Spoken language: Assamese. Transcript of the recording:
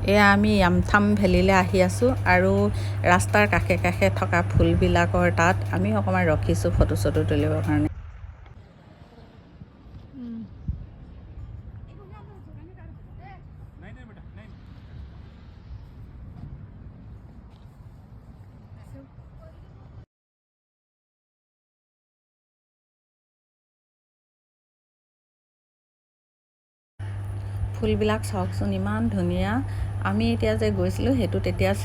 এয়া আমি য়ামথাম ভেলীলৈ আহি আছোঁ আৰু ৰাস্তাৰ কাষে কাষে থকা ফুলবিলাকৰ তাত আমি অকণমান ৰখিছোঁ ফটো চটো তুলিবৰ কাৰণে। ফুলবিলাক চাওকচোন ইমান ধুনীয়া। আমি এতিয়া যে গৈছিলোঁ সেইটো তেতিয়া